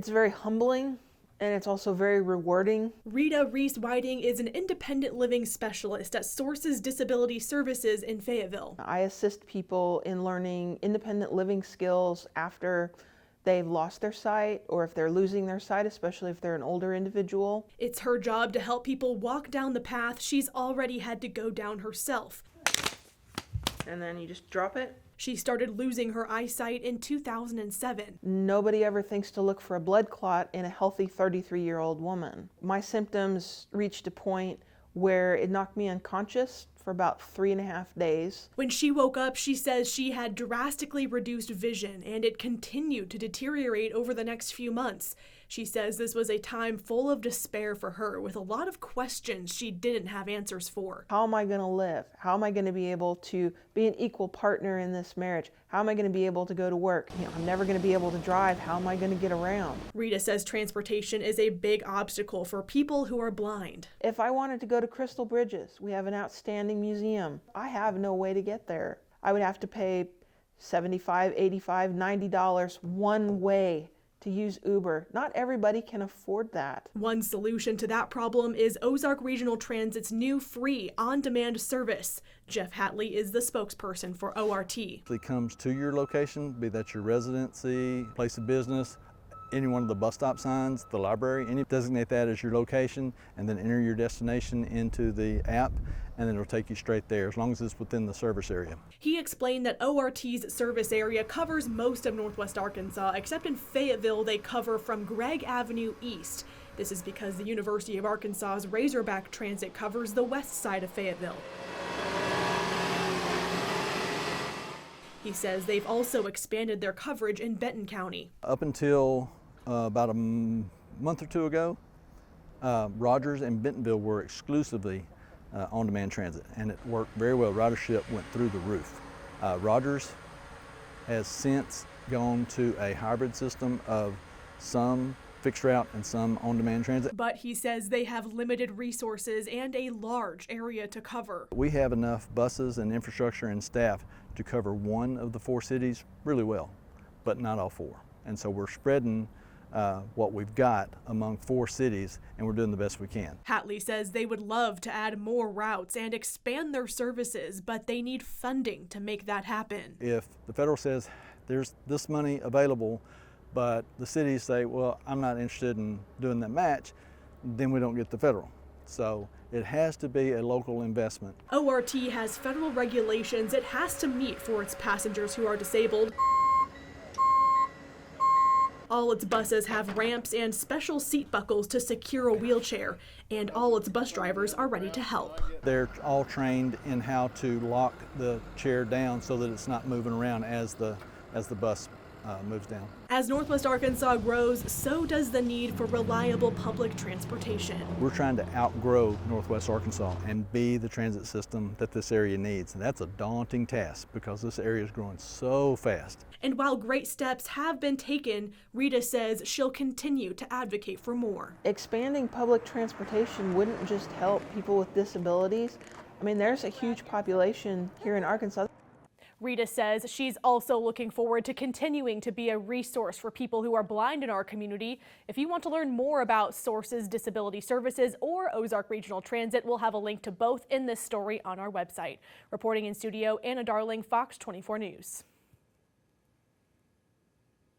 It's very humbling, and it's also very rewarding. Rita Reese-Whiting is an independent living specialist at Sources Disability Services in Fayetteville. I assist people in learning independent living skills after they've lost their sight, or if they're losing their sight, especially if they're an older individual. It's her job to help people walk down the path she's already had to go down herself. And then you just drop it. She started losing her eyesight in 2007. Nobody ever thinks to look for a blood clot in a healthy 33-year-old woman. My symptoms reached a point where it knocked me unconscious for about 3.5 days. When she woke up, she says she had drastically reduced vision, and it continued to deteriorate over the next few months. She says this was a time full of despair for her, with a lot of questions she didn't have answers for. How am I going to live? How am I going to be able to be an equal partner in this marriage? How am I going to be able to go to work? I'm never going to be able to drive. How am I going to get around? Rita says transportation is a big obstacle for people who are blind. If I wanted to go to Crystal Bridges, we have an outstanding museum. I have no way to get there. I would have to pay $75, $85, $90 one way to use Uber. Not everybody can afford that. One solution to that problem is Ozark Regional Transit's new free on-demand service. Jeff Hatley is the spokesperson for ORT. It comes to your location, be that your residency, place of business, any one of the bus stop signs, the library, and you designate that as your location and then enter your destination into the app, and then it'll take you straight there as long as it's within the service area. He explained that ORT's service area covers most of Northwest Arkansas, except in Fayetteville they cover from Gregg Avenue east. This is because the University of Arkansas's Razorback Transit covers the west side of Fayetteville. He says they've also expanded their coverage in Benton County. Up until about a month or two ago, Rogers and Bentonville were exclusively on-demand transit, and it worked very well. Ridership went through the roof. Rogers has since gone to a hybrid system of some fixed route and some on-demand transit. But he says they have limited resources and a large area to cover. We have enough buses and infrastructure and staff to cover one of the 4 cities really well, but not all 4. And so we're spreading what we've got among 4 cities, and we're doing the best we can. Hatley says they would love to add more routes and expand their services, but they need funding to make that happen. If the federal says there's this money available, but the cities say, well, I'm not interested in doing that match, then we don't get the federal. So it has to be a local investment. ORT has federal regulations it has to meet for its passengers who are disabled. All its buses have ramps and special seat buckles to secure a wheelchair, and all its bus drivers are ready to help. They're all trained in how to lock the chair down so that it's not moving around as the bus moves down. As Northwest Arkansas grows, so does the need for reliable public transportation. We're trying to outgrow Northwest Arkansas and be the transit system that this area needs. And that's a daunting task because this area is growing so fast. And while great steps have been taken, Rita says she'll continue to advocate for more. Expanding public transportation wouldn't just help people with disabilities. I mean, there's a huge population here in Arkansas. Rita says she's also looking forward to continuing to be a resource for people who are blind in our community. If you want to learn more about Sources Disability Services or Ozark Regional Transit, we'll have a link to both in this story on our website. Reporting in studio, Anna Darling, Fox 24 News.